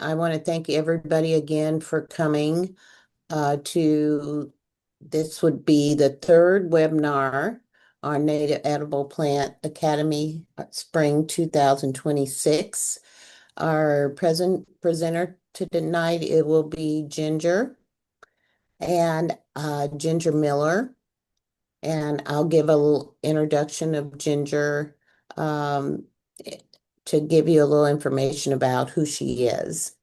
I want to thank everybody again for coming to this would be the third webinar on Native Edible Plant Academy Spring 2026. Our presenter to tonight, it will be Ginger and Ginger Miller. And I'll give a little introduction of Ginger um, to give you a little information about who she is.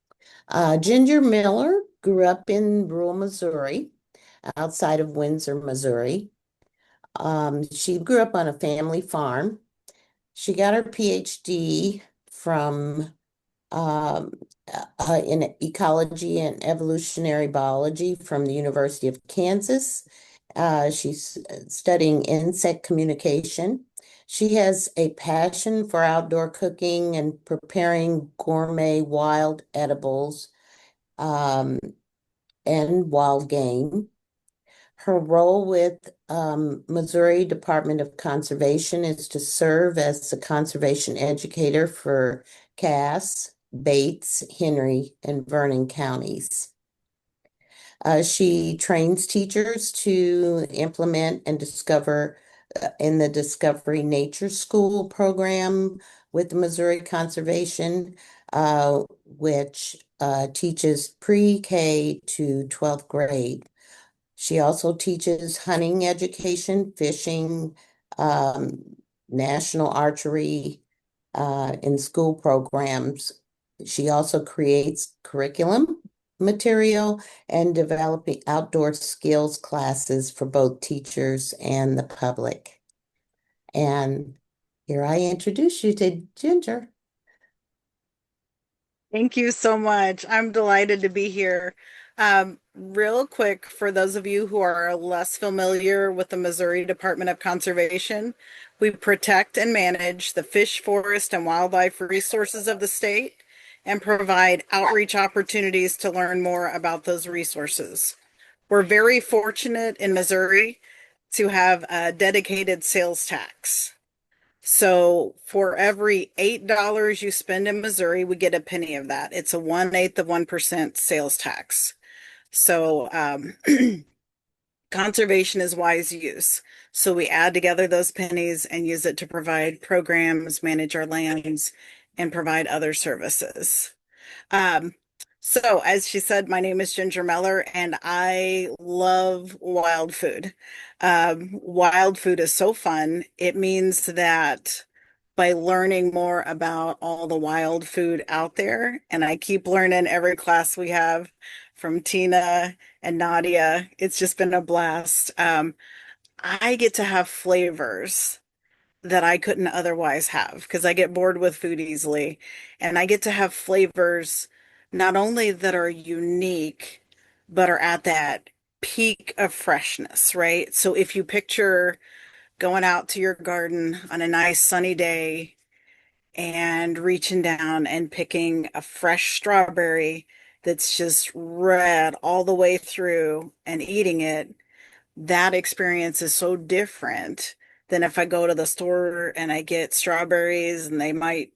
Ginger Miller grew up in rural Missouri, outside of Windsor, Missouri. She grew up on a family farm. She got her PhD from um, in ecology and evolutionary biology from the University of Kansas. She's studying insect communication. She has a passion for outdoor cooking and preparing gourmet wild edibles um, and wild game. Her role with Missouri Department of Conservation is to serve as the conservation educator for Cass, Bates, Henry, and Vernon counties. She trains teachers to implement and discover in the Discovery Nature School program with Missouri Conservation, which teaches pre-K to 12th grade. She also teaches hunting education, fishing, national archery in school programs. She also creates curriculum material and developing outdoor skills classes for both teachers and the public. And here I introduce you to Ginger. Thank you so much. I'm delighted to be here. Real quick, for those of you who are less familiar with the Missouri Department of Conservation, we protect and manage the fish, forest, and wildlife resources of the state and provide outreach opportunities to learn more about those resources. We're very fortunate in Missouri to have a dedicated sales tax. So for every $8 you spend in Missouri, we get a penny of that. It's a 1/8 of 1% sales tax. So conservation is wise use. So we add together those pennies and use it to provide programs, manage our lands, and provide other services. Um, so as she said, my name is Ginger Meller and I love wild food. Wild food is so fun. It means that by learning more about all the wild food out there, and I keep learning every class we have from Tina and Nadia, it's just been a blast. I get to have flavors that I couldn't otherwise have because I get bored with food easily. And I get to have flavors not only that are unique, but are at that peak of freshness, right? So if you picture going out to your garden on a nice sunny day and reaching down and picking a fresh strawberry that's just red all the way through and eating it, that experience is so different than if I go to the store and I get strawberries and they might,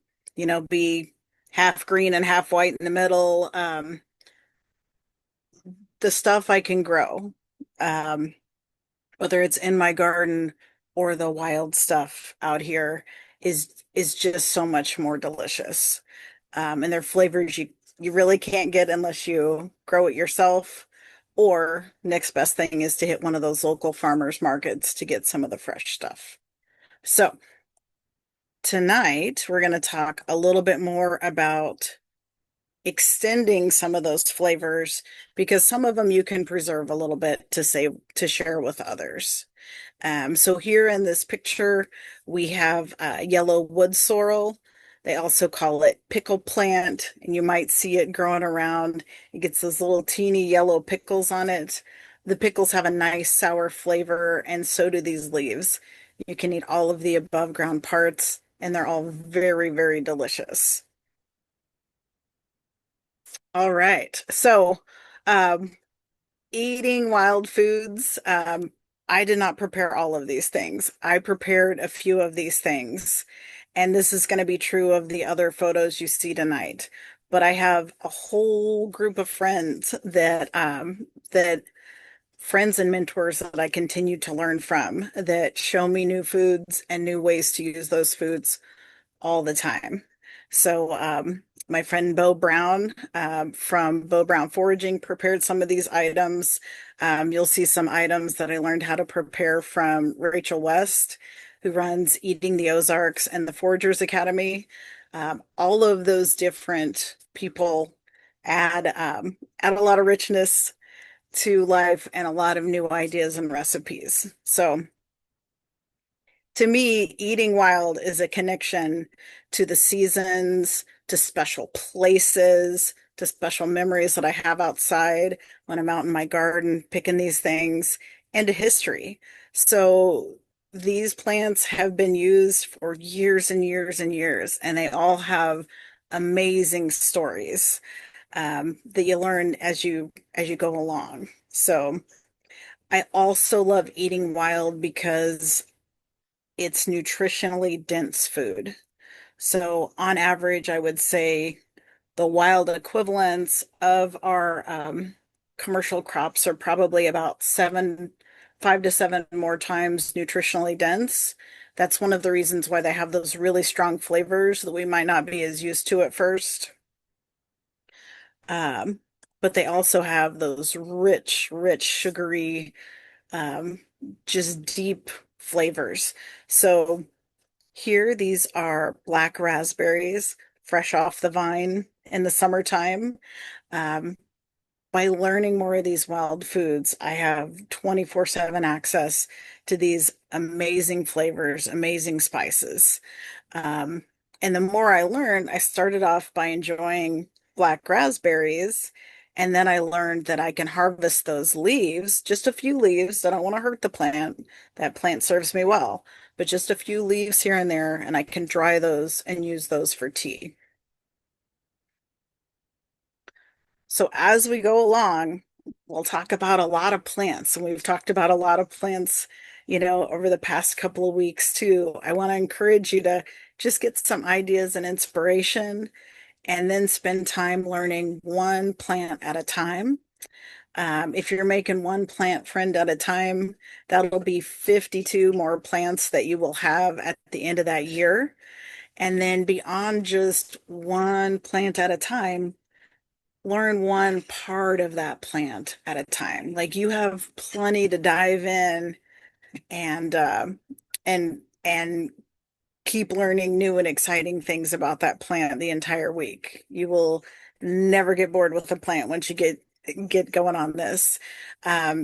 be half green and half white in the middle. The stuff I can grow, um, whether it's in my garden or the wild stuff out here, is just so much more delicious. And they're flavors you really can't get unless you grow it yourself. Or next best thing is to hit one of those local farmers markets to get some of the fresh stuff. So tonight we're going to talk a little bit more about extending some of those flavors because some of them you can preserve a little bit to share with others. So here in this picture, we have yellow wood sorrel. They also call it pickle plant, and you might see it growing around. It gets those little teeny yellow pickles on it. The pickles have a nice sour flavor, and so do these leaves. You can eat all of the above ground parts, and they're all very, very delicious. All right. So, um, eating wild foods. I did not prepare all of these things. I prepared a few of these things, and this is going to be true of the other photos you see tonight. but I have a whole group of friends that friends and mentors that I continue to learn from that show me new foods and new ways to use those foods all the time. So, my friend Bo Brown from Bo Brown Foraging prepared some of these items. You'll see some items that I learned how to prepare from Rachel West, who runs Eating the Ozarks and the Foragers Academy. All of those different people add a lot of richness to life and a lot of new ideas and recipes. So, to me, eating wild is a connection to the seasons, to special places, to special memories that I have outside when I'm out in my garden picking these things, and to history. So these plants have been used for years and years and years, and they all have amazing stories that you learn as you go along. So I also love eating wild because it's nutritionally dense food. So on average, I would say the wild equivalents of our commercial crops are probably about 5 to 7 more times nutritionally dense. That's one of the reasons why they have those really strong flavors that we might not be as used to at first. Um, but they also have those rich, sugary, um, just deep flavors. So here, these are black raspberries, fresh off the vine in the summertime. Um, by learning more of these wild foods, I have 24/7 access to these amazing flavors, amazing spices. Um, and the more I learned, I started off by enjoying black raspberries. And then I learned that I can harvest those leaves, just a few leaves. I don't want to hurt the plant. That plant serves me well, but just a few leaves here and there, and I can dry those and use those for tea. So as we go along, we'll talk about a lot of plants, and we've talked about a lot of plants, over the past couple of weeks too. I want to encourage you to just get some ideas and inspiration and then spend time learning one plant at a time. If you're making one plant friend at a time, that'll be 52 more plants that you will have at the end of that year. And then beyond just one plant at a time, learn one part of that plant at a time. Like you have plenty to dive in and and keep learning new and exciting things about that plant the entire week. You will never get bored with the plant once you get going on this.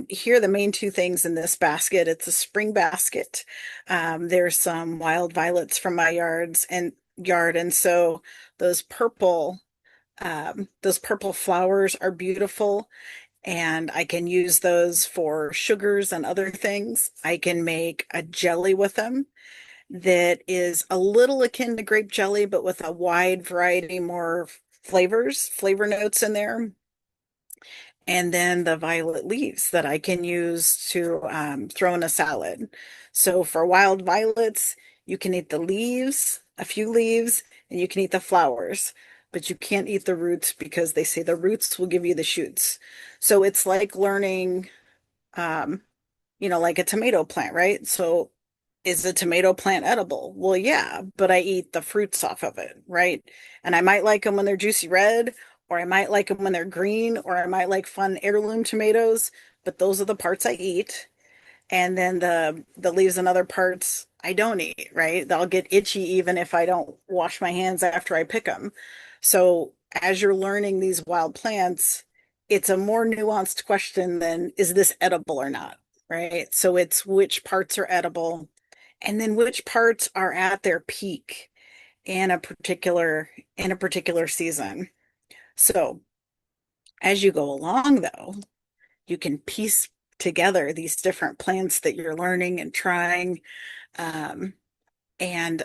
Here are the main two things in this basket. It's a spring basket. There's some wild violets from my yard, and so those purple those purple flowers are beautiful, and I can use those for sugars and other things. I can make a jelly with them that is a little akin to grape jelly, but with a wide variety more flavor notes in there. And then the violet leaves that I can use to throw in a salad. So for wild violets, you can eat the leaves, a few leaves, and you can eat the flowers, but you can't eat the roots because they say the roots will give you the shoots. So it's like learning, um, like a tomato plant, right? So is the tomato plant edible? Well, yeah, but I eat the fruits off of it, right? And I might like them when they're juicy red, or I might like them when they're green, or I might like fun heirloom tomatoes, but those are the parts I eat. And then the leaves and other parts I don't eat, right? They'll get itchy even if I don't wash my hands after I pick them. So as you're learning these wild plants, it's a more nuanced question than is this edible or not, right? So it's which parts are edible and then which parts are at their peak in a particular season. So as you go along though, you can piece together these different plants that you're learning and trying, um, and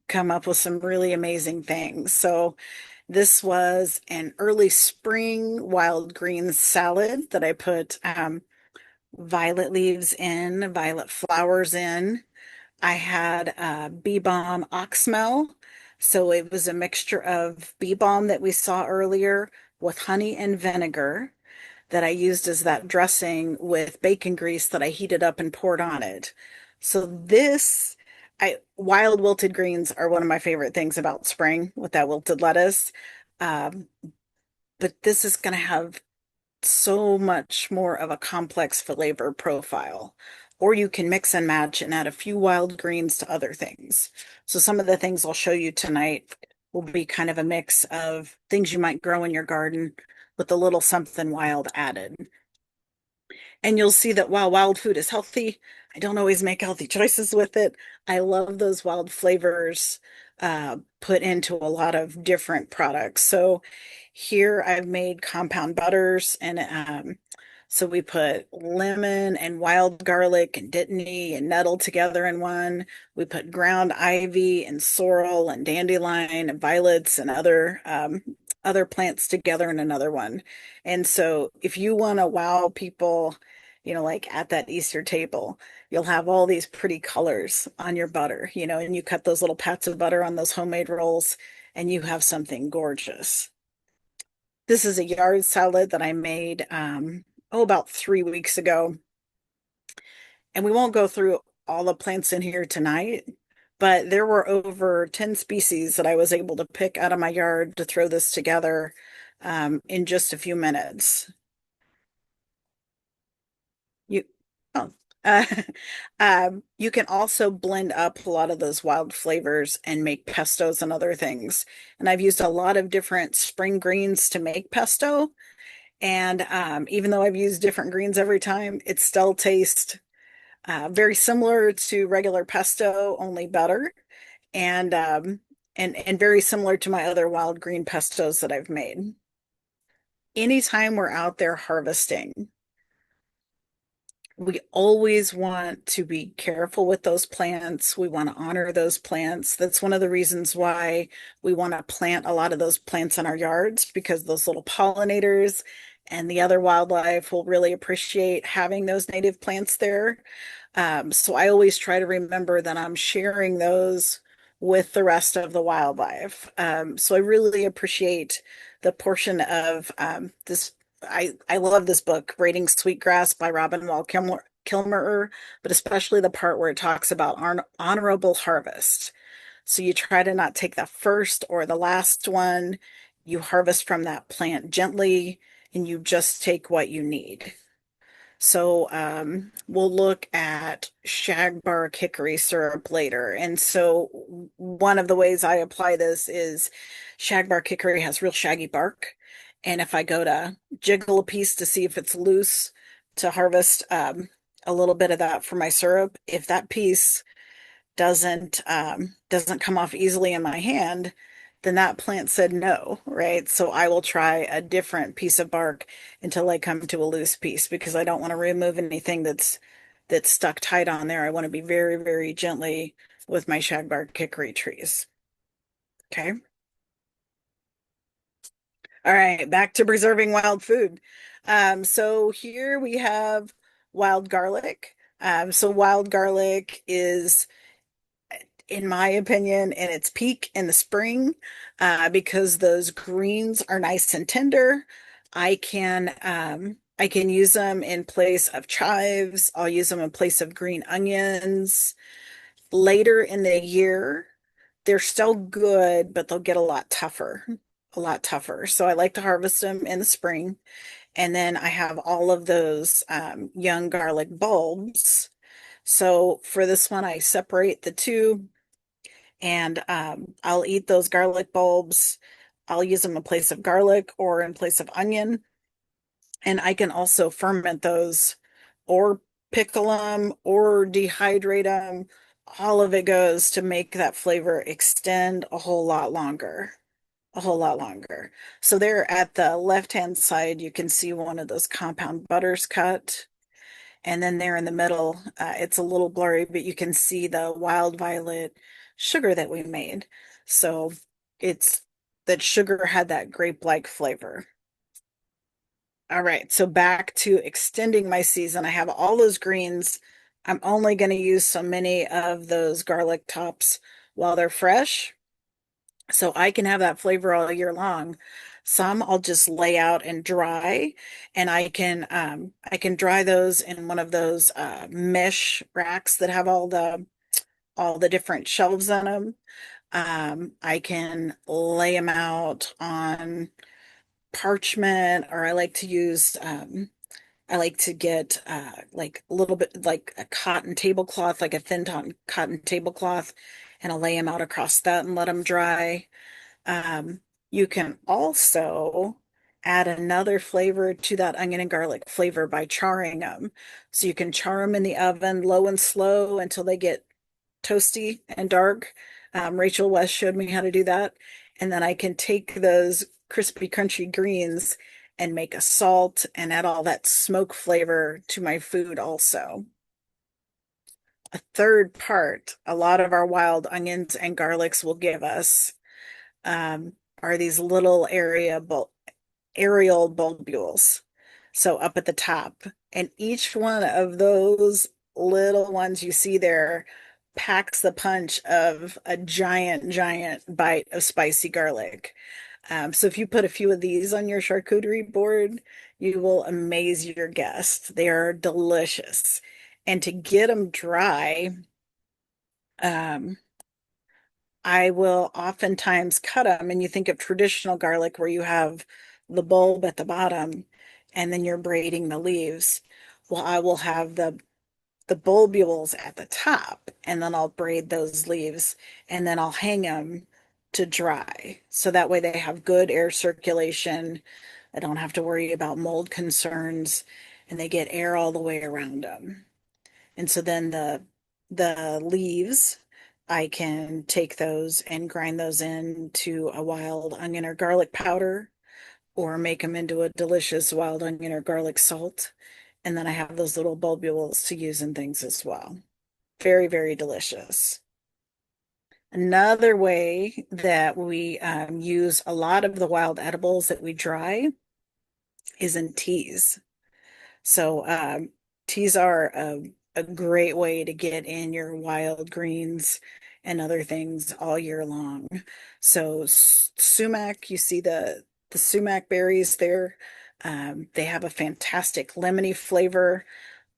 come up with some really amazing things. So this was an early spring wild greens salad that I put violet leaves in, violet flowers in. I had bee balm oxmel So it was a mixture of bee balm that we saw earlier with honey and vinegar that I used as that dressing with bacon grease that I heated up and poured on it. So this, wild wilted greens are one of my favorite things about spring with that wilted lettuce. Um, but this is going to have so much more of a complex flavor profile. Or you can mix and match and add a few wild greens to other things. So some of the things I'll show you tonight will be kind of a mix of things you might grow in your garden with a little something wild added. And you'll see that while wild food is healthy, I don't always make healthy choices with it. I love those wild flavors put into a lot of different products. So here I've made compound butters, and so we put lemon and wild garlic and dittany and nettle together in one. We put ground ivy and sorrel and dandelion and violets and other plants together in another one. And so if you want to wow people, like at that Easter table, you'll have all these pretty colors on your butter, and you cut those little pats of butter on those homemade rolls and you have something gorgeous. This is a yard salad that I made, about 3 weeks ago. And we won't go through all the plants in here tonight, but there were over 10 species that I was able to pick out of my yard to throw this together, in just a few minutes. You, oh, uh, you can also blend up a lot of those wild flavors and make pestos and other things. And I've used a lot of different spring greens to make pesto. And even though I've used different greens every time, it still tastes very similar to regular pesto, only better, and and very similar to my other wild green pestos that I've made. Anytime we're out there harvesting, we always want to be careful with those plants. We want to honor those plants. That's one of the reasons why we want to plant a lot of those plants in our yards, because those little pollinators and the other wildlife will really appreciate having those native plants there. So I always try to remember that I'm sharing those with the rest of the wildlife. So I really appreciate the portion of this. I love this book, Rating Sweetgrass by Robin Wall Kilmer, but especially the part where it talks about honorable harvest. So you try to not take the first or the last one. You harvest from that plant gently and you just take what you need. So we'll look at shagbark hickory syrup later. And so one of the ways I apply this is shagbark hickory has real shaggy bark. And if I go to jiggle a piece to see if it's loose to harvest a little bit of that for my syrup, if that piece doesn't come off easily in my hand, then that plant said no, right? So I will try a different piece of bark until I come to a loose piece, because I don't want to remove anything that's stuck tight on there. I want to be very, very gently with my shagbark hickory trees. Okay. All right, back to preserving wild food. So here we have wild garlic. So wild garlic is, in my opinion, in its peak in the spring, because those greens are nice and tender. I can use them in place of chives. I'll use them in place of green onions. Later in the year, they're still good, but they'll get a lot tougher. So I like to harvest them in the spring. And then I have all of those young garlic bulbs. So for this one, I separate the two, and I'll eat those garlic bulbs. I'll use them in place of garlic or in place of onion. And I can also ferment those or pickle them or dehydrate them. All of it goes to make that flavor extend a whole lot longer, a whole lot longer. So there at the left-hand side, you can see one of those compound butters cut. And then there in the middle, it's a little blurry, but you can see the wild violet sugar that we made. So it's that sugar had that grape-like flavor. All right, so back to extending my season. I have all those greens. I'm only going to use so many of those garlic tops while they're fresh. So I can have that flavor all year long. Some I'll just lay out and dry, and I can dry those in one of those mesh racks that have all the different shelves on them. I can lay them out on parchment, or I like to get like a little bit like a cotton tablecloth, like a thin cotton tablecloth, and I'll lay them out across that and let them dry. Um, you can also add another flavor to that onion and garlic flavor by charring them. So you can char them in the oven low and slow until they get toasty and dark. Rachel West showed me how to do that. And then I can take those crispy, crunchy greens and make a salt and add all that smoke flavor to my food also. A third part, a lot of our wild onions and garlics will give us are these little aerial bulbules. So up at the top. And each one of those little ones you see there packs the punch of a giant, giant bite of spicy garlic. So if you put a few of these on your charcuterie board, you will amaze your guests. They are delicious. And to get them dry, um, I will oftentimes cut them, and you think of traditional garlic where you have the bulb at the bottom and then you're braiding the leaves. Well, I will have the bulbules at the top, and then I'll braid those leaves, and then I'll hang them to dry. So that way they have good air circulation. I don't have to worry about mold concerns, and they get air all the way around them. And so then the leaves, I can take those and grind those into a wild onion or garlic powder, or make them into a delicious wild onion or garlic salt. And then I have those little bulbules to use in things as well. Very, very delicious. Another way that we use a lot of the wild edibles that we dry is in teas. So teas are a great way to get in your wild greens and other things all year long. So sumac, you see the sumac berries there. They have a fantastic lemony flavor.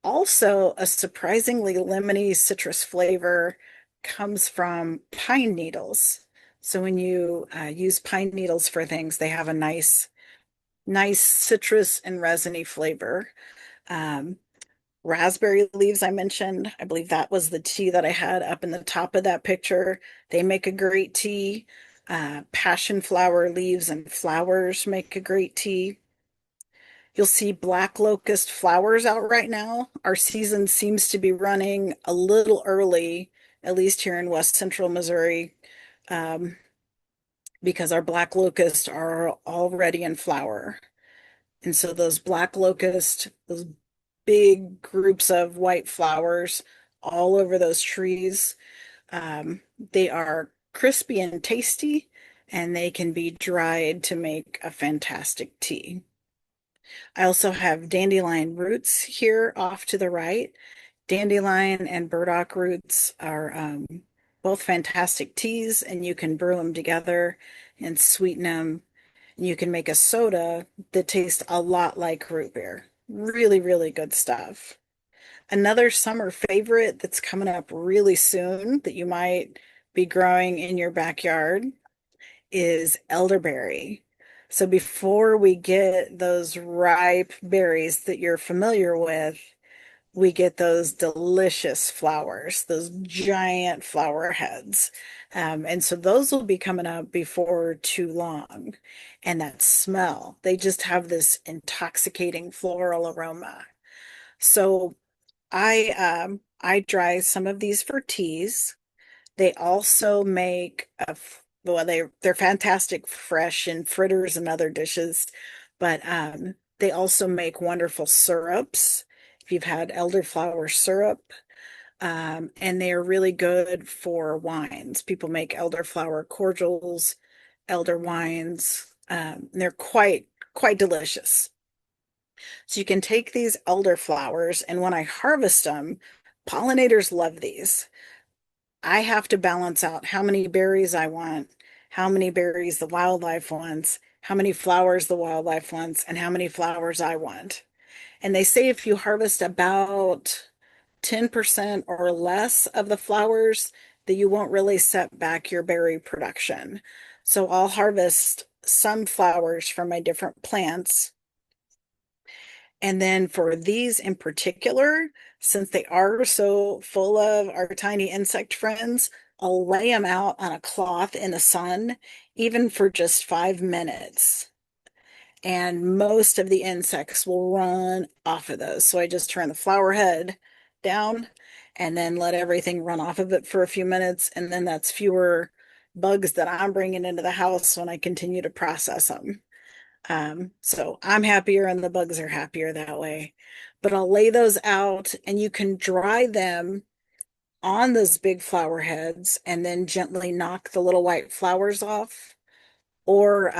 Also, a surprisingly lemony citrus flavor comes from pine needles. So when you use pine needles for things, they have a nice citrus and resiny flavor. Um, Raspberry leaves I mentioned, I believe that was the tea that I had up in the top of that picture. They make a great tea. Passion flower leaves and flowers make a great tea. You'll see black locust flowers out right now. Our season seems to be running a little early, at least here in West Central Missouri, um, because our black locusts are already in flower. And so those black locust, those big groups of white flowers all over those trees, they are crispy and tasty, and they can be dried to make a fantastic tea. I also have dandelion roots here off to the right. Dandelion and burdock roots are both fantastic teas, and you can brew them together and sweeten them. And you can make a soda that tastes a lot like root beer. Really, really good stuff. Another summer favorite that's coming up really soon that you might be growing in your backyard is elderberry. So before we get those ripe berries that you're familiar with, we get those delicious flowers, those giant flower heads. And so those will be coming up before too long. And that smell, they just have this intoxicating floral aroma. So I dry some of these for teas. They also make well, they're fantastic fresh in fritters and other dishes, but they also make wonderful syrups. If you've had elderflower syrup, and they are really good for wines. People make elderflower cordials, elder wines. They're quite delicious. So you can take these elderflowers, and when I harvest them, pollinators love these. I have to balance out how many berries I want how many berries the wildlife wants, how many flowers the wildlife wants, and how many flowers I want. And they say if you harvest about 10% or less of the flowers, that you won't really set back your berry production. So I'll harvest some flowers from my different plants. And then for these in particular, since they are so full of our tiny insect friends, I'll lay them out on a cloth in the sun, even for just 5 minutes. And most of the insects will run off of those. So I just turn the flower head down and then let everything run off of it for a few minutes. And then that's fewer bugs that I'm bringing into the house when I continue to process them. So I'm happier and the bugs are happier that way. But I'll lay those out and you can dry them on those big flower heads and then gently knock the little white flowers off, or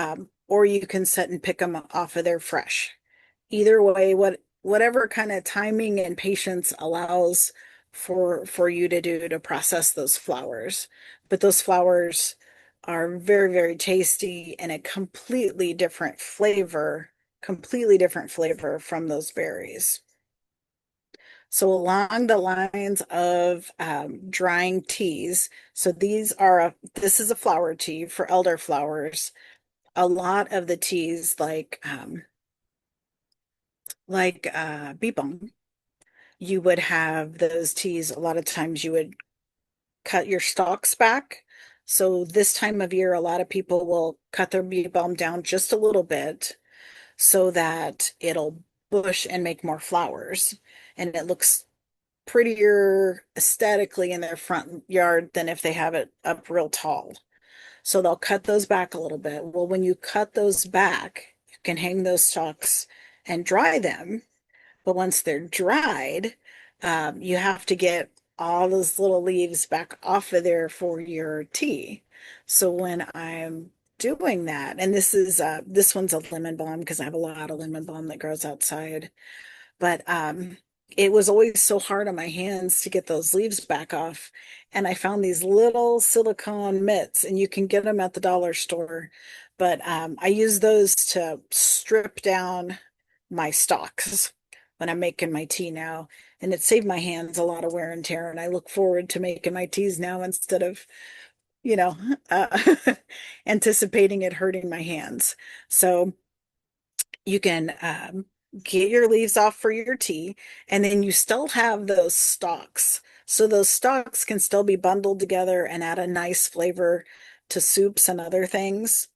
you can set and pick them off of there fresh. Either way, whatever kind of timing and patience allows for you to do to process those flowers. But those flowers are very, very tasty and a completely different flavor from those berries. So along the lines of drying teas, so this is a flower tea for elderflowers. A lot of the teas like bee balm, you would have those teas. A lot of times you would cut your stalks back. So this time of year, a lot of people will cut their bee balm down just a little bit so that it'll bush and make more flowers. And it looks prettier aesthetically in their front yard than if they have it up real tall. So they'll cut those back a little bit. Well, when you cut those back, you can hang those stalks and dry them. But once they're dried, you have to get all those little leaves back off of there for your tea. So when I'm doing that, and this one's a lemon balm because I have a lot of lemon balm that grows outside. But it was always so hard on my hands to get those leaves back off. And I found these little silicone mitts, and you can get them at the dollar store. But I use those to strip down my stalks when I'm making my tea now. And it saved my hands a lot of wear and tear. And I look forward to making my teas now instead of, you know, uh, anticipating it hurting my hands. So you can get your leaves off for your tea, and then you still have those stalks. So those stalks can still be bundled together and add a nice flavor to soups and other things.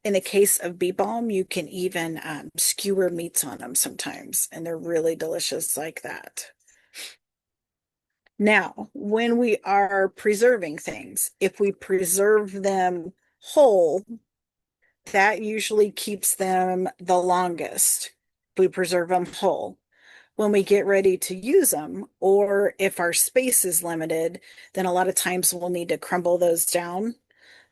In the case of bee balm, you can even skewer meats on them sometimes, and they're really delicious like that. Now, when we are preserving things, if we preserve them whole, that usually keeps them the longest. We preserve them whole. When we get ready to use them, or if our space is limited, then a lot of times we'll need to crumble those down.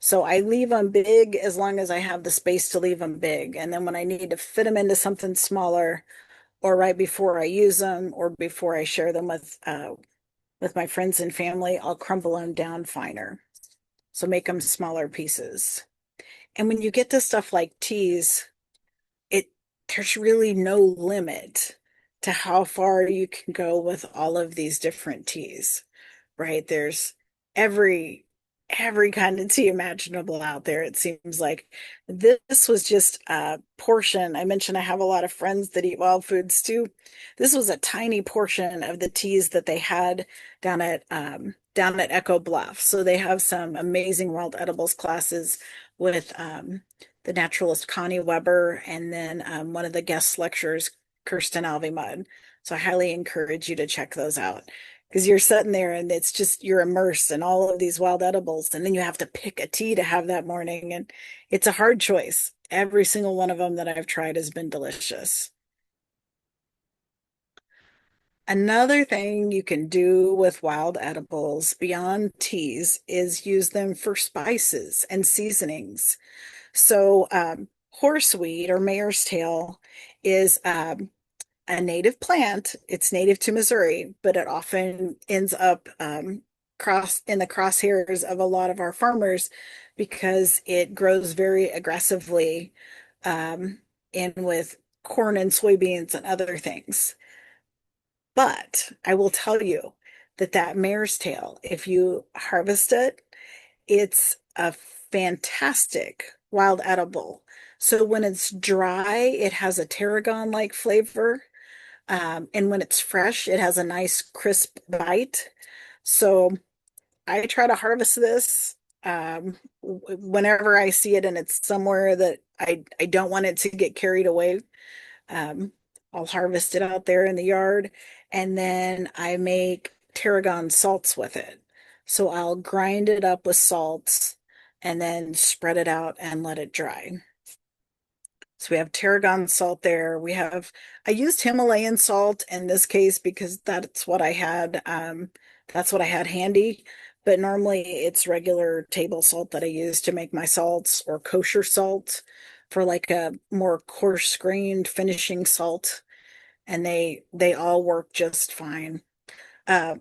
So I leave them big as long as I have the space to leave them big. And then when I need to fit them into something smaller, or right before I use them, or before I share them with my friends and family, I'll crumble them down finer. So make them smaller pieces. And when you get to stuff like teas, it there's really no limit to how far you can go with all of these different teas, right? There's every every kind of tea imaginable out there. It seems like this was just a portion. I mentioned I have a lot of friends that eat wild foods too. This was a tiny portion of the teas that they had down at Echo Bluff. So they have some amazing wild edibles classes with the naturalist Connie Weber, and then one of the guest lecturers, Kirsten Alvey. So I highly encourage you to check those out because you're sitting there and it's just you're immersed in all of these wild edibles, and then you have to pick a tea to have that morning, and it's a hard choice. Every single one of them that I've tried has been delicious. Another thing you can do with wild edibles beyond teas is use them for spices and seasonings. So, horseweed or mare's tail is a native plant. It's native to Missouri, but it often ends up cross in the crosshairs of a lot of our farmers because it grows very aggressively um, in with corn and soybeans and other things. But I will tell you that that mare's tail, if you harvest it, it's a fantastic wild edible. So when it's dry, it has a tarragon-like flavor. And when it's fresh, it has a nice crisp bite. So I try to harvest this whenever I see it and it's somewhere that I don't want it to get carried away. Um, I'll harvest it out there in the yard and then I make tarragon salts with it. So I'll grind it up with salts and then spread it out and let it dry. So we have tarragon salt there. I used Himalayan salt in this case because that's what I had. That's what I had handy. But normally it's regular table salt that I use to make my salts or kosher salt for like a more coarse grained finishing salt. And they all work just fine.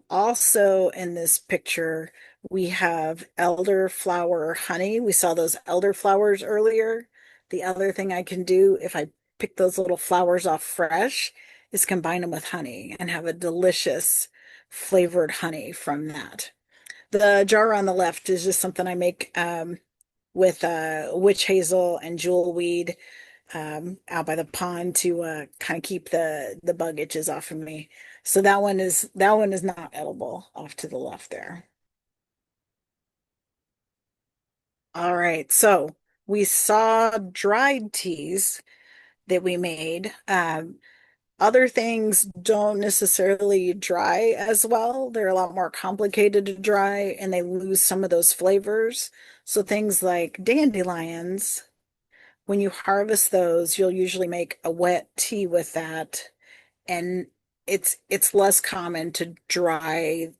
Also in this picture, we have elderflower honey. We saw those elderflowers earlier. The other thing I can do if I pick those little flowers off fresh is combine them with honey and have a delicious flavored honey from that. The jar on the left is just something I make with witch hazel and jewelweed out by the pond to kind of keep the bug itches off of me. So that one is not edible off to the left there. All right, so we saw dried teas that we made. Other things don't necessarily dry as well. They're a lot more complicated to dry and they lose some of those flavors. So things like dandelions, when you harvest those, you'll usually make a wet tea with that and it's less common to dry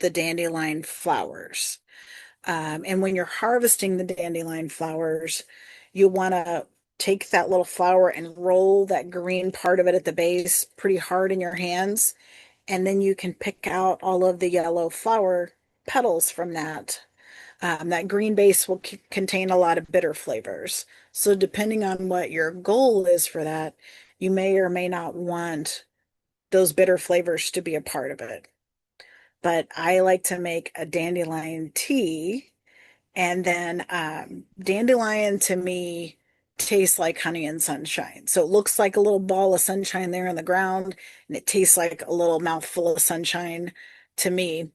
the dandelion flowers. And when you're harvesting the dandelion flowers, you want to take that little flower and roll that green part of it at the base pretty hard in your hands, and then you can pick out all of the yellow flower petals from that. That green base will contain a lot of bitter flavors. So depending on what your goal is for that, you may or may not want those bitter flavors to be a part of it. But I like to make a dandelion tea, and then dandelion to me tastes like honey and sunshine. So it looks like a little ball of sunshine there in the ground, and it tastes like a little mouthful of sunshine to me.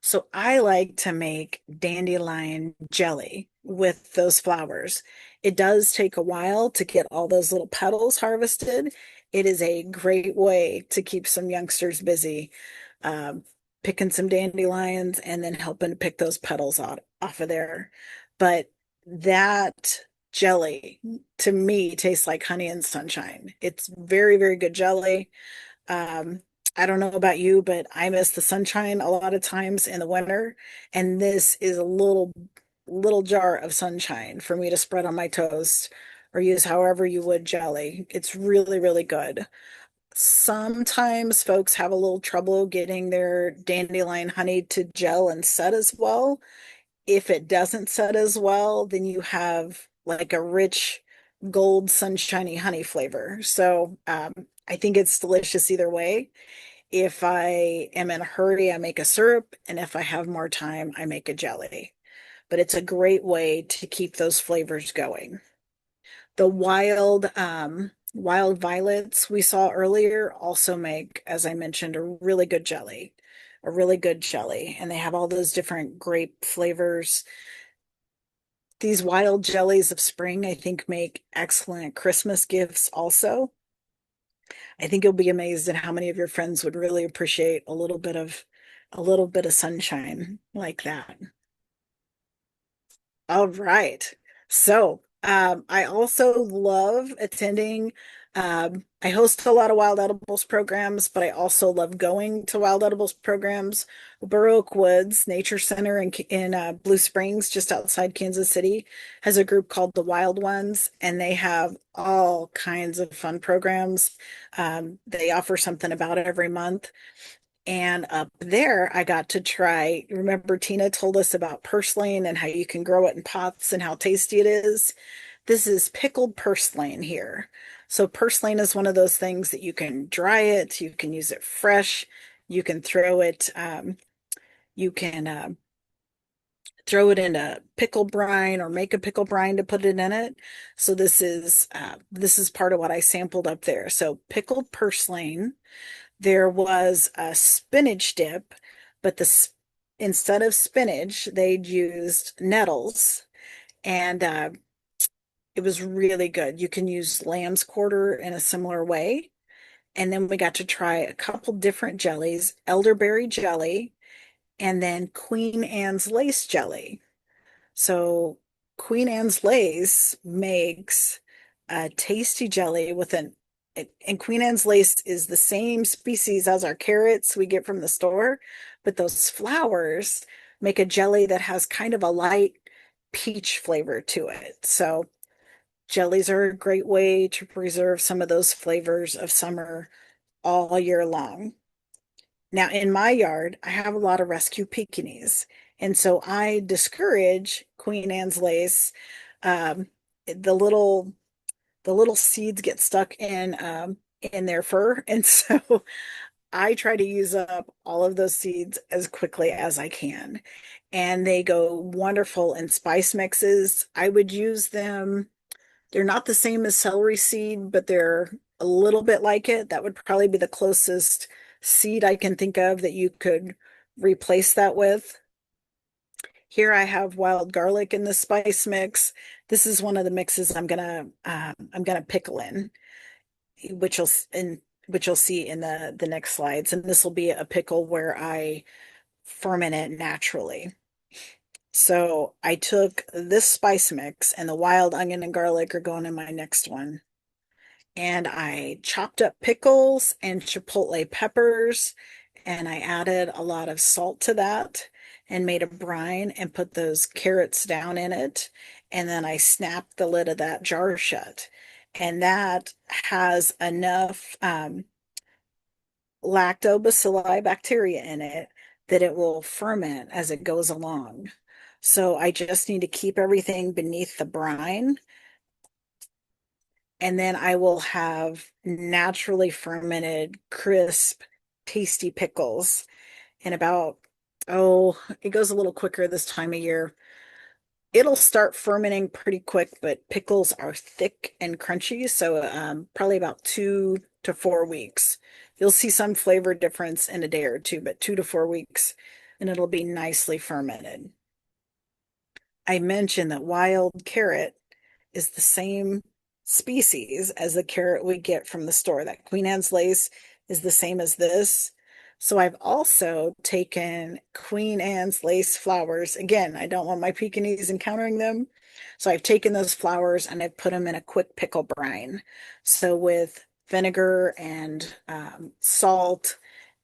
So I like to make dandelion jelly with those flowers. It does take a while to get all those little petals harvested. It is a great way to keep some youngsters busy, um, picking some dandelions and then helping to pick those petals out off of there. But that jelly to me tastes like honey and sunshine. It's very, very good jelly. Um, I don't know about you, but I miss the sunshine a lot of times in the winter, and this is a little jar of sunshine for me to spread on my toast or use however you would jelly. It's really, really good. Sometimes folks have a little trouble getting their dandelion honey to gel and set as well. If it doesn't set as well, then you have like a rich gold sunshiny honey flavor. So I think it's delicious either way. If I am in a hurry, I make a syrup, and if I have more time, I make a jelly. But it's a great way to keep those flavors going. The wild violets we saw earlier also make, as I mentioned, a really good jelly, and they have all those different grape flavors. These wild jellies of spring, I think, make excellent Christmas gifts also. I think you'll be amazed at how many of your friends would really appreciate a little bit of sunshine like that. All right. So, I also love attending. I host a lot of wild edibles programs, but I also love going to wild edibles programs. Burr Oak Woods Nature Center in Blue Springs, just outside Kansas City, has a group called the Wild Ones, and they have all kinds of fun programs. They offer something about it every month. And up there, I got to try. Remember, Tina told us about purslane and how you can grow it in pots and how tasty it is. This is pickled purslane here. So, purslane is one of those things that you can dry it, you can use it fresh, you can throw it, you can throw it in a pickle brine or make a pickle brine to put it in it. So this is part of what I sampled up there. So pickled purslane. There was a spinach dip, but instead of spinach, they'd used nettles, and it was really good. You can use lamb's quarter in a similar way. And then we got to try a couple different jellies, elderberry jelly, and then Queen Anne's lace jelly. So Queen Anne's lace makes a tasty jelly and Queen Anne's lace is the same species as our carrots we get from the store, but those flowers make a jelly that has kind of a light peach flavor to it. So jellies are a great way to preserve some of those flavors of summer all year long. Now, in my yard, I have a lot of rescue Pekingese, and so I discourage Queen Anne's lace. Um, the little the little seeds get stuck in their fur, and so I try to use up all of those seeds as quickly as I can. And they go wonderful in spice mixes. I would use them. They're not the same as celery seed, but they're a little bit like it. That would probably be the closest seed I can think of that you could replace that with. Here I have wild garlic in the spice mix. This is one of the mixes I'm gonna pickle in, which you'll in which you'll see in the next slides. And this will be a pickle where I ferment it naturally. So I took this spice mix, and the wild onion and garlic are going in my next one. And I chopped up pickles and chipotle peppers, and I added a lot of salt to that and made a brine and put those carrots down in it. And then I snapped the lid of that jar shut. And that has enough lactobacilli bacteria in it that it will ferment as it goes along. So I just need to keep everything beneath the brine, and then I will have naturally fermented, crisp, tasty pickles in about, oh, it goes a little quicker this time of year. It'll start fermenting pretty quick, but pickles are thick and crunchy, so probably about 2 to 4 weeks. You'll see some flavor difference in a day or two, but 2 to 4 weeks, and it'll be nicely fermented. I mentioned that wild carrot is the same species as the carrot we get from the store. That Queen Anne's lace is the same as this. So I've also taken Queen Anne's lace flowers. Again, I don't want my Pekingese encountering them. So I've taken those flowers and I've put them in a quick pickle brine. So with vinegar and salt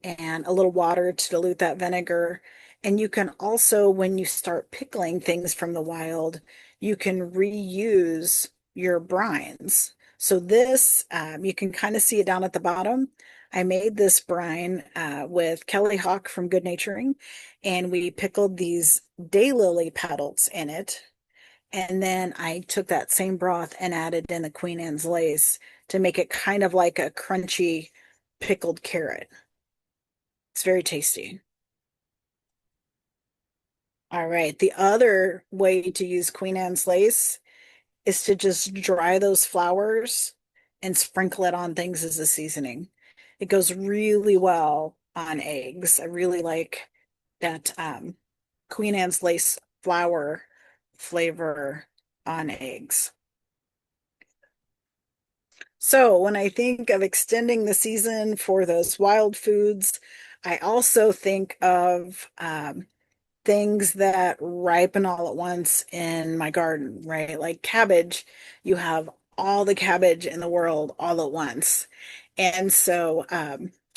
and a little water to dilute that vinegar. And you can also, when you start pickling things from the wild, you can reuse your brines. So this, you can kind of see it down at the bottom. I made this brine with Kelly Hawk from Good Naturing, and we pickled these daylily petals in it. And then I took that same broth and added in the Queen Anne's lace to make it kind of like a crunchy pickled carrot. It's very tasty. All right. The other way to use Queen Anne's lace is to just dry those flowers and sprinkle it on things as a seasoning. It goes really well on eggs. I really like that Queen Anne's lace flower flavor on eggs. So when I think of extending the season for those wild foods, I also think of things that ripen all at once in my garden, right? Like cabbage, you have all the cabbage in the world all at once. And so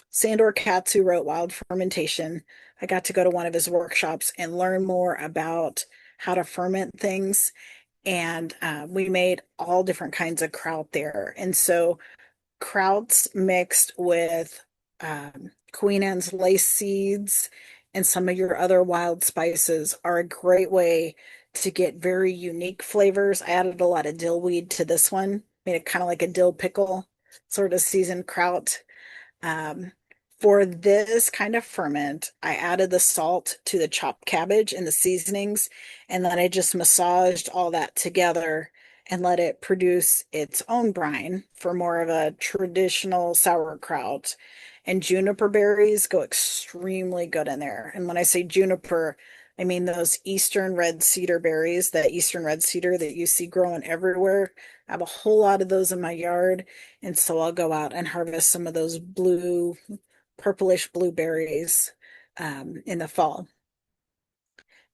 Sandor Katz, who wrote Wild Fermentation, I got to go to one of his workshops and learn more about how to ferment things. And we made all different kinds of kraut there. And so krauts mixed with Queen Anne's lace seeds and some of your other wild spices are a great way to get very unique flavors. I added a lot of dill weed to this one, made it kind of like a dill pickle, sort of seasoned kraut. Um, for this kind of ferment, I added the salt to the chopped cabbage and the seasonings, and then I just massaged all that together and let it produce its own brine for more of a traditional sauerkraut. And juniper berries go extremely good in there. And when I say juniper, I mean those eastern red cedar berries, that eastern red cedar that you see growing everywhere. I have a whole lot of those in my yard. And so I'll go out and harvest some of those blue, purplish blueberries in the fall.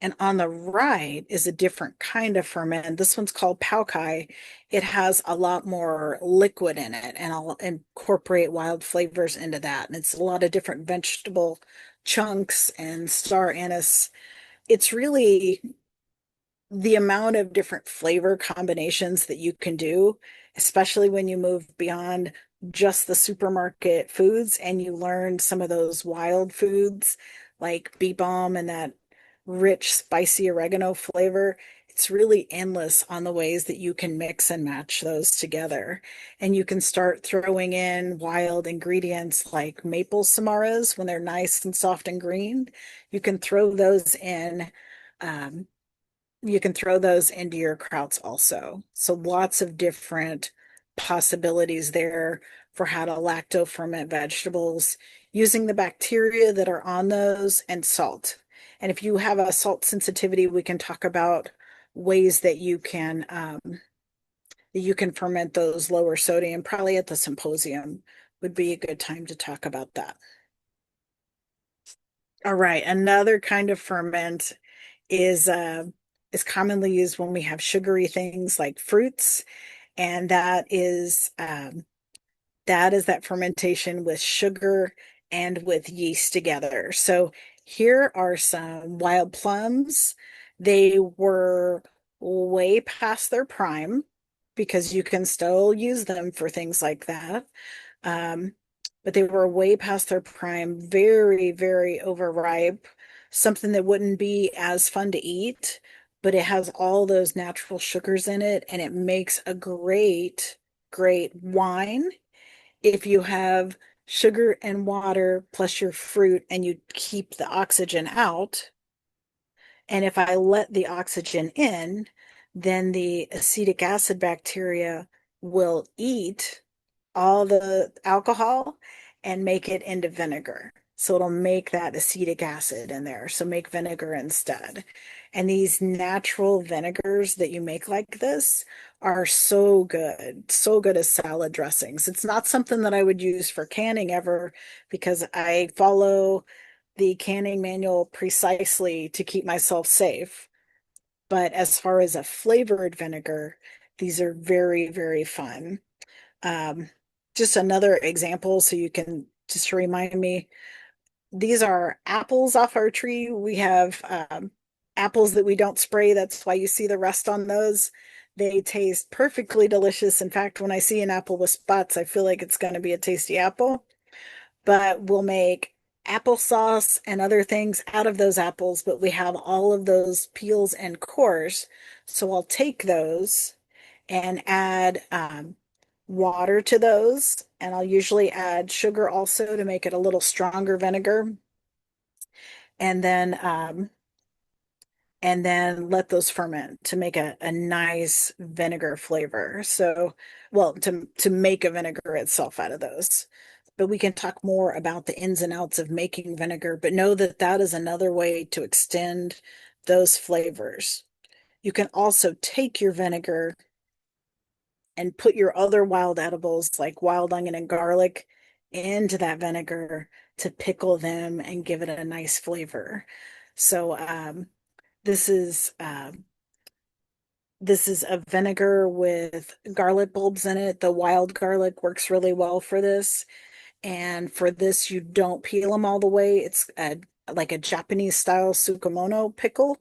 And on the right is a different kind of ferment. This one's called Paukai. It has a lot more liquid in it, and I'll incorporate wild flavors into that. And it's a lot of different vegetable chunks and star anise. It's really the amount of different flavor combinations that you can do, especially when you move beyond just the supermarket foods and you learn some of those wild foods like bee balm and that rich, spicy oregano flavor. It's really endless on the ways that you can mix and match those together. And you can start throwing in wild ingredients like maple samaras when they're nice and soft and green. You can throw those in. You can throw those into your krauts also. So lots of different possibilities there for how to lacto ferment vegetables using the bacteria that are on those and salt. And if you have a salt sensitivity, we can talk about ways that you can ferment those lower sodium. Probably at the symposium would be a good time to talk about that. All right, another kind of ferment is is commonly used when we have sugary things like fruits, and that is that fermentation with sugar and with yeast together. So here are some wild plums. They were way past their prime because you can still use them for things like that. Um, but they were way past their prime, very, very overripe, something that wouldn't be as fun to eat, but it has all those natural sugars in it, and it makes a great, great wine if you have sugar and water plus your fruit and you keep the oxygen out. And if I let the oxygen in, then the acetic acid bacteria will eat all the alcohol and make it into vinegar. So it'll make that acetic acid in there. So make vinegar instead. And these natural vinegars that you make like this are so good as salad dressings. It's not something that I would use for canning ever because I follow the canning manual precisely to keep myself safe. But as far as a flavored vinegar, these are very, very fun. Um, just another example, so you can just remind me, these are apples off our tree. We have apples that we don't spray. That's why you see the rust on those. They taste perfectly delicious. In fact, when I see an apple with spots, I feel like it's going to be a tasty apple. But we'll make applesauce and other things out of those apples, but we have all of those peels and cores. So I'll take those and add water to those, and I'll usually add sugar also to make it a little stronger vinegar, and then let those ferment to make a nice vinegar flavor. So, well, to make a vinegar itself out of those. But we can talk more about the ins and outs of making vinegar, but know that that is another way to extend those flavors. You can also take your vinegar and put your other wild edibles like wild onion and garlic into that vinegar to pickle them and give it a nice flavor. So this is this is a vinegar with garlic bulbs in it. The wild garlic works really well for this. And for this, you don't peel them all the way. It's like a Japanese style tsukemono pickle.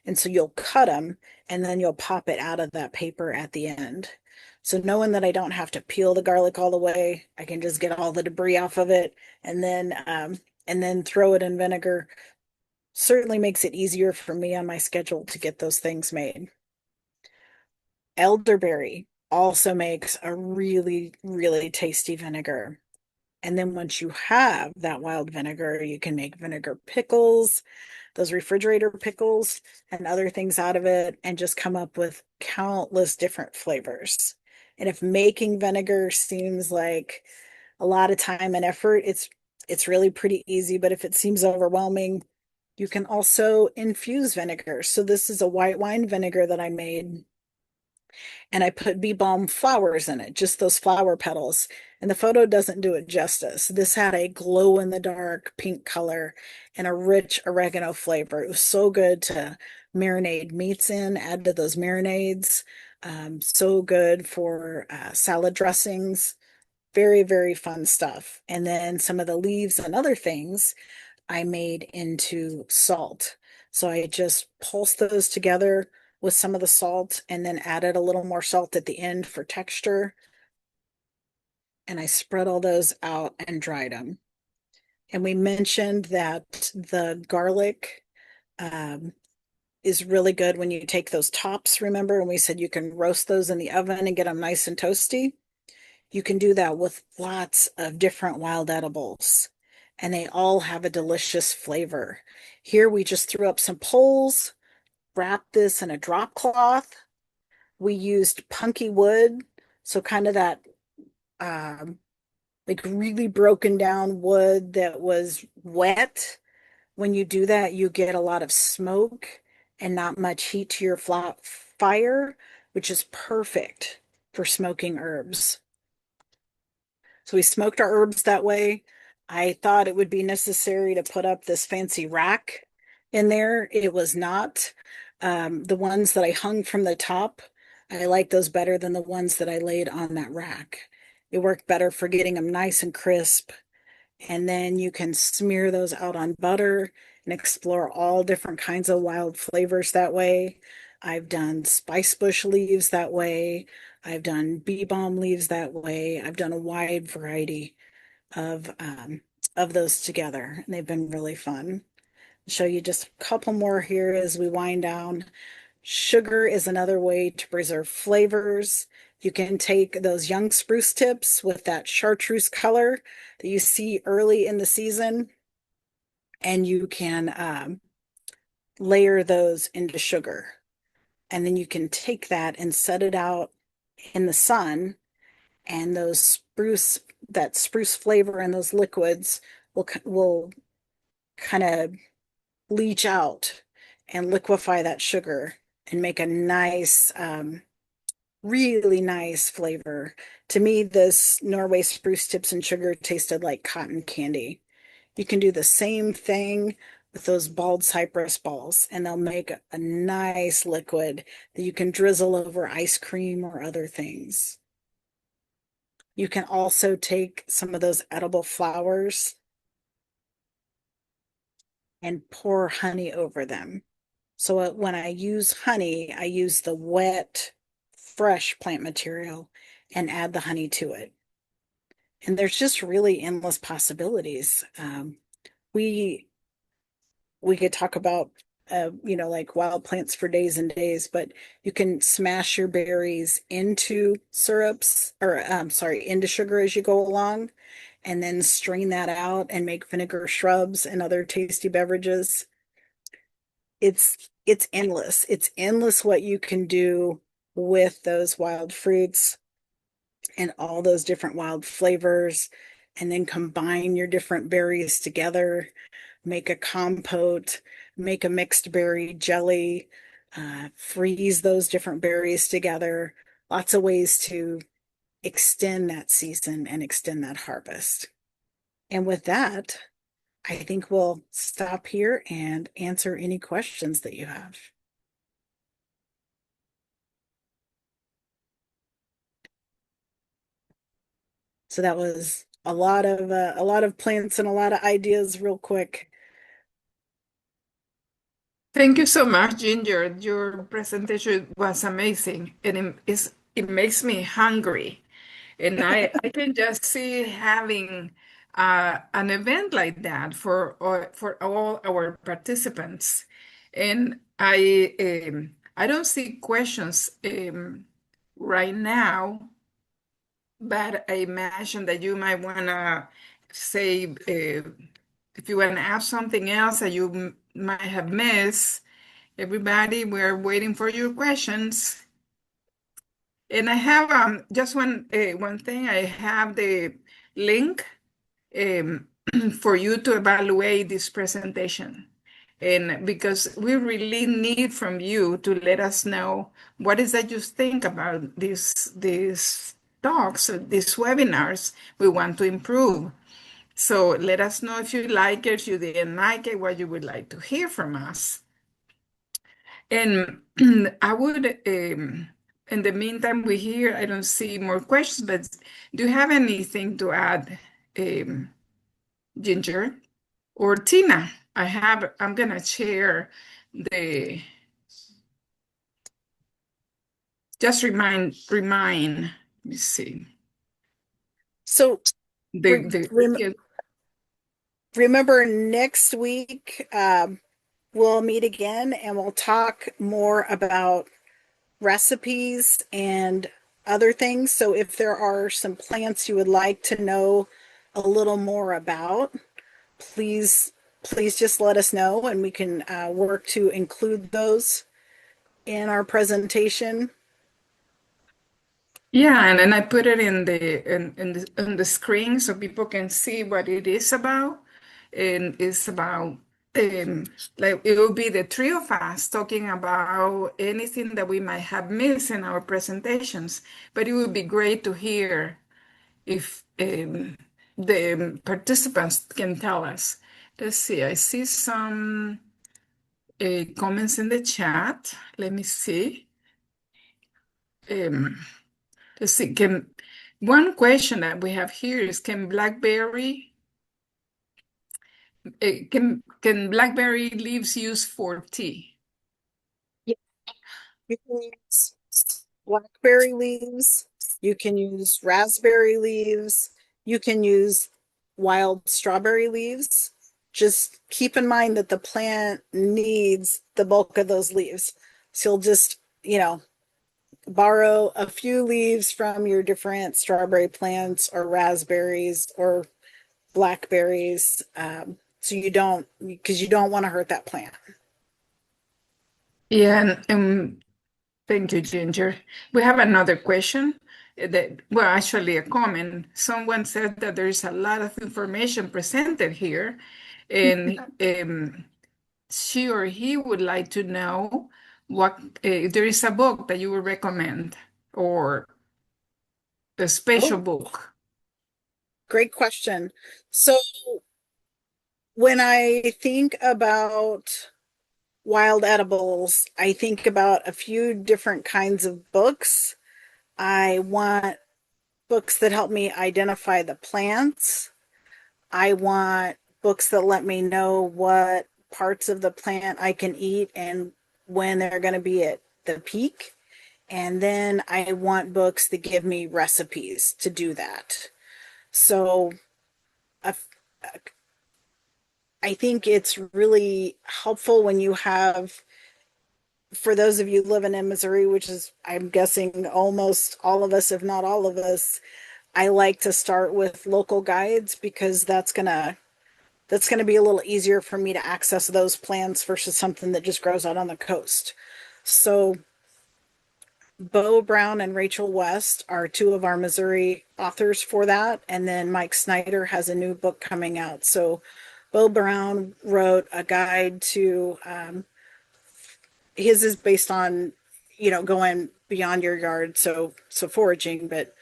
And so you'll cut them and then you'll pop it out of that paper at the end. So knowing that I don't have to peel the garlic all the way, I can just get all the debris off of it and then and then throw it in vinegar certainly makes it easier for me on my schedule to get those things made. Elderberry also makes a really, really tasty vinegar. And then once you have that wild vinegar, you can make vinegar pickles, those refrigerator pickles, and other things out of it, and just come up with countless different flavors. And if making vinegar seems like a lot of time and effort, it's really pretty easy, but if it seems overwhelming, you can also infuse vinegar. So this is a white wine vinegar that I made, and I put bee balm flowers in it, just those flower petals. And the photo doesn't do it justice. This had a glow in the dark pink color and a rich oregano flavor. It was so good to marinate meats in, add to those marinades. So good for salad dressings. Very, very fun stuff. And then some of the leaves and other things I made into salt. So I just pulsed those together with some of the salt and then added a little more salt at the end for texture. And I spread all those out and dried them. And we mentioned that the garlic is really good when you take those tops. Remember, when we said you can roast those in the oven and get them nice and toasty? You can do that with lots of different wild edibles, and they all have a delicious flavor. Here we just threw up some poles, wrapped this in a drop cloth. We used punky wood, so kind of that like really broken down wood that was wet. When you do that, you get a lot of smoke and not much heat to your fire, which is perfect for smoking herbs. So we smoked our herbs that way. I thought it would be necessary to put up this fancy rack in there. It was not. The ones that I hung from the top, I like those better than the ones that I laid on that rack. It worked better for getting them nice and crisp. And then you can smear those out on butter and explore all different kinds of wild flavors that way. I've done spice bush leaves that way. I've done bee balm leaves that way. I've done a wide variety of those together, and they've been really fun. I'll show you just a couple more here as we wind down. Sugar is another way to preserve flavors. You can take those young spruce tips with that chartreuse color that you see early in the season, and you can layer those into sugar. And then you can take that and set it out in the sun, and that spruce flavor and those liquids will kind of leach out and liquefy that sugar and make a nice really nice flavor. To me, this Norway spruce tips and sugar tasted like cotton candy. You can do the same thing with those bald cypress balls, and they'll make a nice liquid that you can drizzle over ice cream or other things. You can also take some of those edible flowers and pour honey over them. So when I use honey, I use the wet, fresh plant material and add the honey to it. And there's just really endless possibilities. We we could talk about like wild plants for days and days, but you can smash your berries into syrups or sorry, into sugar as you go along, and then strain that out and make vinegar shrubs and other tasty beverages. It's endless. It's endless what you can do with those wild fruits and all those different wild flavors, and then combine your different berries together, make a compote, make a mixed berry jelly, freeze those different berries together. Lots of ways to extend that season and extend that harvest. And with that, I think we'll stop here and answer any questions that you have. So that was a lot of plants and a lot of ideas real quick. Thank you so much, Ginger. Your presentation was amazing, and it makes me hungry. And I can just see having an event like that for all our participants. And I don't see questions right now, but I imagine that you might want to say if you want to ask something else that you might have missed. Everybody, we're waiting for your questions. And I have just one thing. I have the link for you to evaluate this presentation. And because we really need from you to let us know what is that you think about these talks, these webinars we want to improve. So let us know if you like it, if you didn't like it, what you would like to hear from us. And I would, in the meantime, I don't see more questions, but do you have anything to add, Ginger or Tina? I'm gonna share just let me see. So The, remember next week, we'll meet again and we'll talk more about recipes and other things. So if there are some plants you would like to know a little more about, please just let us know and we can work to include those in our presentation. Yeah, and then I put it on the screen so people can see what it is about. And it's about like it will be the three of us talking about anything that we might have missed in our presentations. But it would be great to hear if the participants can tell us. Let's see, I see some comments in the chat. Let me see. Um, let's see, one question that we have here is can blackberry leaves use for tea? Yeah, you can use blackberry leaves, you can use raspberry leaves, you can use wild strawberry leaves. Just keep in mind that the plant needs the bulk of those leaves. So you'll just, borrow a few leaves from your different strawberry plants or raspberries or blackberries. So because you don't want to hurt that plant. Yeah, and thank you, Ginger. We have another question actually a comment. Someone said that there is a lot of information presented here, and she or he would like to know what there is a book that you would recommend or a special book. Great question. So when I think about wild edibles, I think about a few different kinds of books. I want books that help me identify the plants. I want books that let me know what parts of the plant I can eat and when they're going to be at the peak. And then I want books that give me recipes to do that. So I think it's really helpful when you have, for those of you living in Missouri, which is, I'm guessing, almost all of us, if not all of us, I like to start with local guides because that's gonna be a little easier for me to access those plants versus something that just grows out on the coast. So Bo Brown and Rachel West are two of our Missouri authors for that. And then Mike Snyder has a new book coming out. So Bo Brown wrote a guide to, his is based on, going beyond your yard. So foraging, but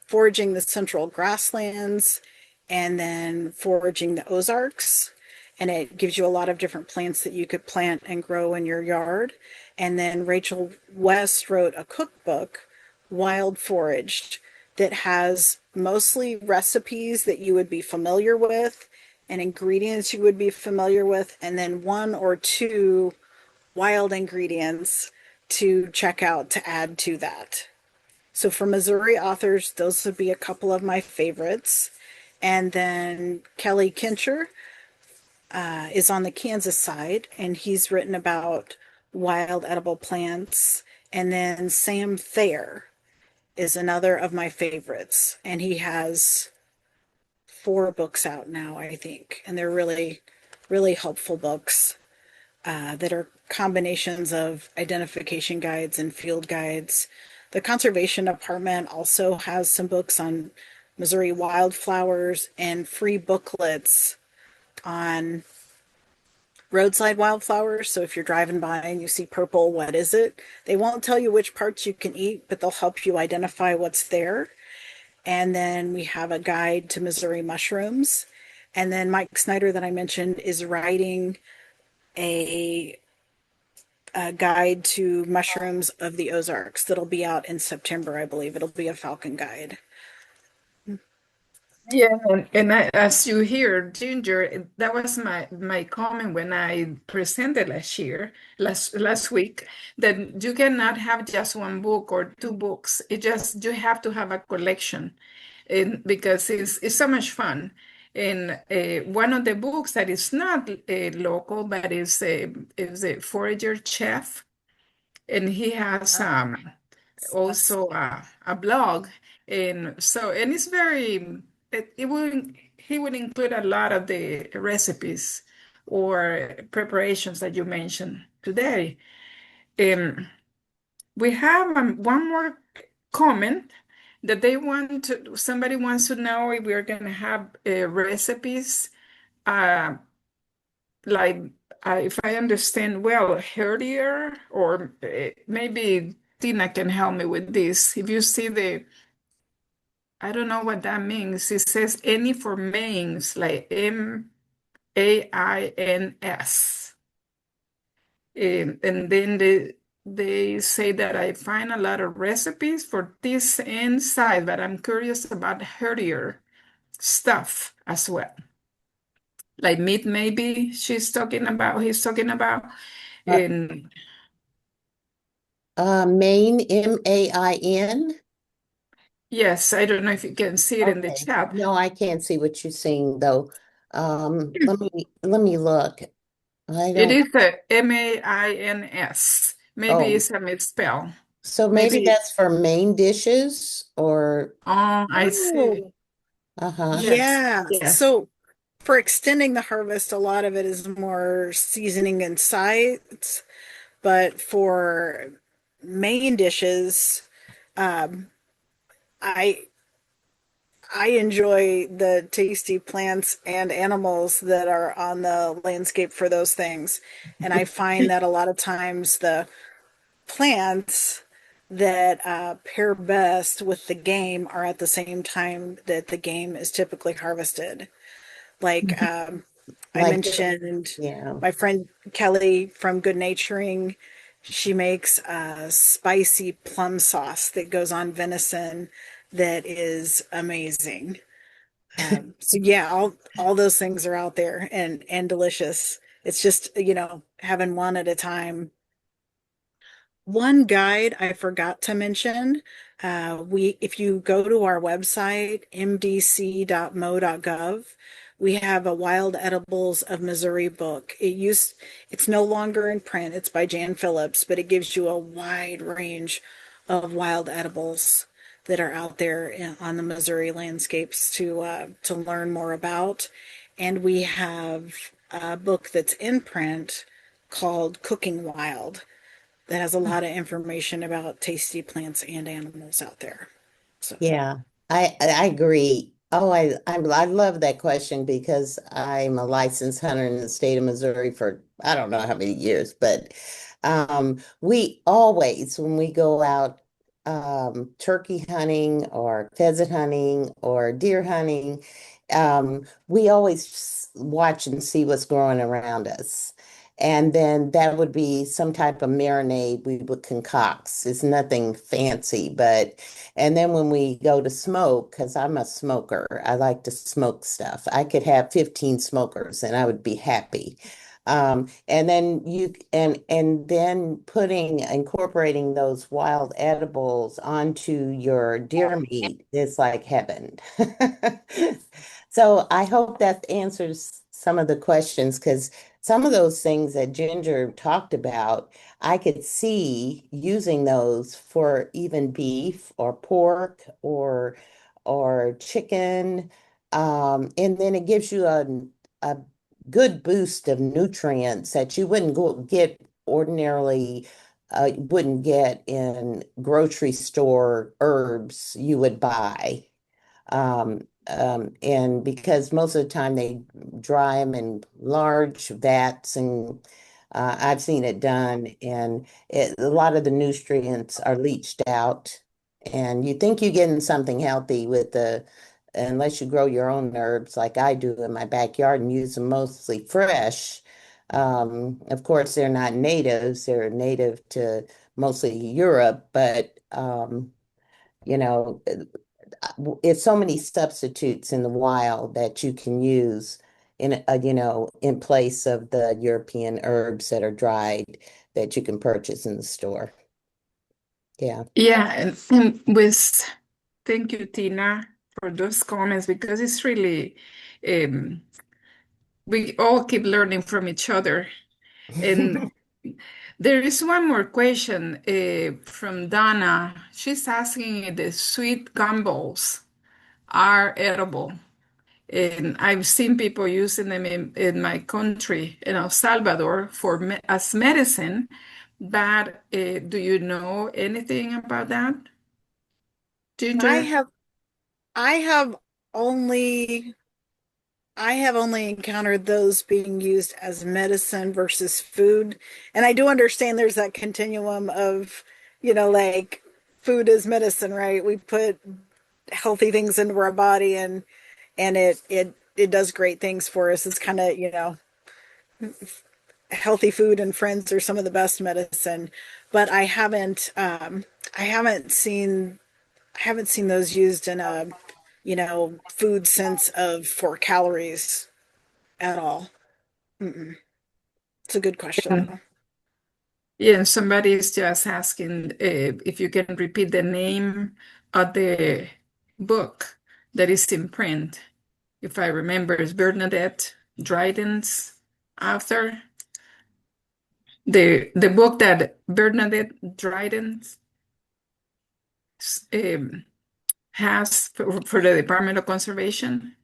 foraging the central grasslands and then foraging the Ozarks. And it gives you a lot of different plants that you could plant and grow in your yard. And then Rachel West wrote a cookbook, Wild Foraged, that has mostly recipes that you would be familiar with and ingredients you would be familiar with, and then one or two wild ingredients to check out to add to that. So for Missouri authors, those would be a couple of my favorites. And then Kelly Kincher is on the Kansas side, and he's written about wild edible plants. And then Sam Thayer is another of my favorites, and he has 4 books out now, I think, and they're really, really helpful books that are combinations of identification guides and field guides. The Conservation Department also has some books on Missouri wildflowers and free booklets on roadside wildflowers. So if you're driving by and you see purple, what is it? They won't tell you which parts you can eat, but they'll help you identify what's there. And then we have a guide to Missouri mushrooms. And then Mike Snyder, that I mentioned, is writing a, a guide to mushrooms of the Ozarks that'll be out in September, I believe. It'll be a Falcon guide. Yeah, and as you hear, Ginger, that was my comment when I presented last week, that you cannot have just one book or 2 books. It just you have to have a collection, and because it's so much fun. And one of the books that is not local, but is a forager chef, and he has also a blog, and it's very it will he will include a lot of the recipes or preparations that you mentioned today. We have one more comment that somebody wants to know if we're going to have recipes uh, like if I understand well, healthier, or maybe Tina can help me with this. If you see I don't know what that means. It says any for mains, like MAINS. And then they say that I find a lot of recipes for this inside, but I'm curious about healthier stuff as well. Like meat, maybe he's talking about. Uh, And Maine, MAIN. yes, I don't know if you can see it in the Okay. chat. No, I can't see what you're seeing though. Let me look. I It don't. is a MAINS. Maybe Oh, it's a misspell. so maybe Maybe, that's for main dishes or oh, I see. Oh, uh-huh. Yes, yeah. yes. So for extending the harvest, a lot of it is more seasoning and sides, but for main dishes, um, I I enjoy the tasty plants and animals that are on the landscape for those things. And I find that a lot of times the plants that pair best with the game are at the same time that the game is typically harvested. Like I Like, mentioned, yeah. my friend Kelly from Good Naturing, she makes a spicy plum sauce that goes on venison that is amazing. So yeah, all those things are out there and delicious. It's just, having one at a time. One guide I forgot to mention, if you go to our website, mdc.mo.gov, we have a Wild Edibles of Missouri book. It's no longer in print. It's by Jan Phillips, but it gives you a wide range of wild edibles that are out there on the Missouri landscapes to learn more about. And we have a book that's in print called Cooking Wild that has a lot of information about tasty plants and animals out there. So, Yeah, I agree. Oh, I love that question because I'm a licensed hunter in the state of Missouri for I don't know how many years, but we always when we go out turkey hunting or pheasant hunting or deer hunting, we always watch and see what's growing around us. And then that would be some type of marinade we would concoct. It's nothing fancy, but and then when we go to smoke, because I'm a smoker, I like to smoke stuff. I could have 15 smokers and I would be happy. And then and then incorporating those wild edibles onto your deer meat is like heaven. So I hope that answers some of the questions because some of those things that Ginger talked about, I could see using those for even beef or pork or chicken. And then it gives you a good boost of nutrients that you wouldn't get ordinarily wouldn't get in grocery store herbs you would buy. And because most of the time they dry them in large vats, and I've seen it done, and a lot of the nutrients are leached out. And you think you're getting something healthy unless you grow your own herbs like I do in my backyard and use them mostly fresh. Of course, they're not natives, they're native to mostly Europe, but you know, it's so many substitutes in the wild that you can use in place of the European herbs that are dried that you can purchase in the store. Yeah. Yeah, and with thank you, Tina, for those comments because it's really um, we all keep learning from each other. And there is one more question from Donna. She's asking if the sweet gumballs are edible. And I've seen people using them in my country, in El Salvador, as medicine. But do you know anything about that, I Ginger? have I have only I have only encountered those being used as medicine versus food. And I do understand there's that continuum of, like food is medicine, right? We put healthy things into our body and it does great things for us. It's kind of, healthy food and friends are some of the best medicine. But I haven't seen those used in a, food sense of for calories at all. Mm-mm. It's a good question, And, though. yeah, and somebody is just asking if you can repeat the name of the book that is in print. If I remember, it's Bernadette Dryden's author. The book that Bernadette Dryden um, has for the Department of Conservation.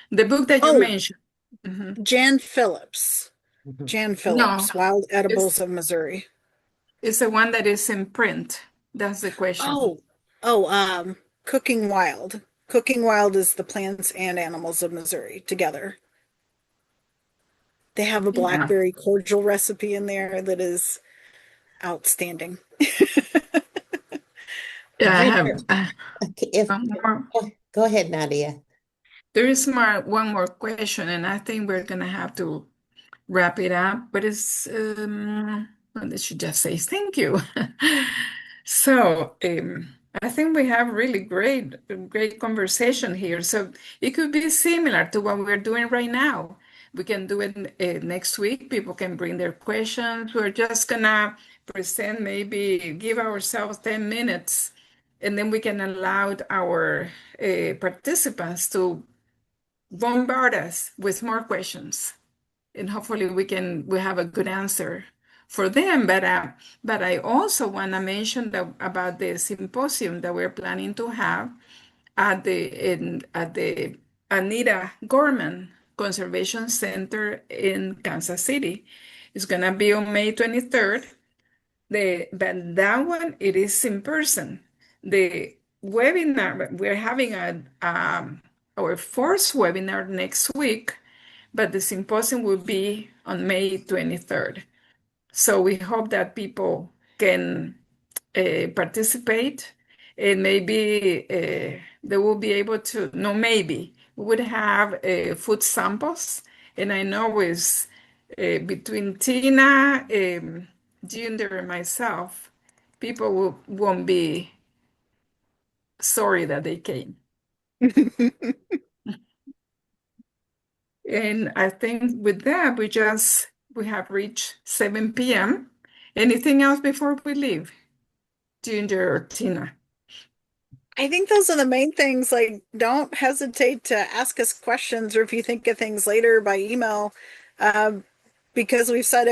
The book that you Oh, mentioned. Mhm. Jan Phillips. Jan No, Phillips, Wild it's Edibles of Missouri. it's the one that is in print. That's the question. Oh, oh, Cooking Wild. Cooking Wild is the plants and animals of Missouri together. They have a Yeah, blackberry cordial recipe in there that is outstanding. yeah. I have Ginger, if one more. go ahead, Nadia. There is one more question, and I think we're gonna have to wrap it up. But it's what did she just say? Thank you. So I think we have really great conversation here. So it could be similar to what we're doing right now. We can do it next week. People can bring their questions. We're just gonna present, maybe give ourselves 10 minutes, and then we can allow our participants to bombard us with more questions, and hopefully we have a good answer for them. But I also want to mention about the symposium that we're planning to have at the Anita Gorman Conservation Center in Kansas City. It's gonna be on May 23rd. But that one, it is in person. The webinar, we're having our fourth webinar next week, but the symposium will be on May 23rd. So we hope that people can participate, and maybe they will be able to, no, maybe we would have food samples. And I know with between Tina, Ginger, and myself, people won't be sorry that they came. And I think with that, we have reached 7 p.m. Anything else before we leave, Ginger or Tina? I think those are the main things. Like, don't hesitate to ask us questions, or if you think of things later by email, um, because we've said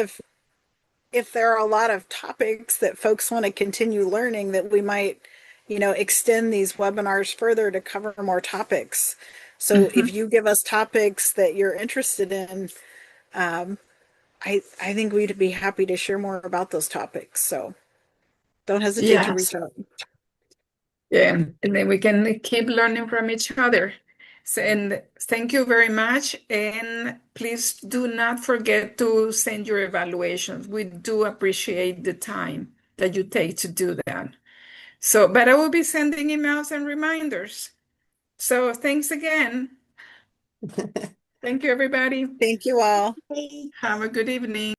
if there are a lot of topics that folks want to continue learning, that we might, extend these webinars further to cover more topics. So Mhm. if you give us topics that you're interested in, um, I think we'd be happy to share more about those topics. So don't hesitate to Yes. reach out. Yeah, and then we can keep learning from each other. So, and thank you very much. And please do not forget to send your evaluations. We do appreciate the time that you take to do that. So, but I will be sending emails and reminders. So thanks again. Thank you, everybody. Thank you all. Okay. Have a good evening.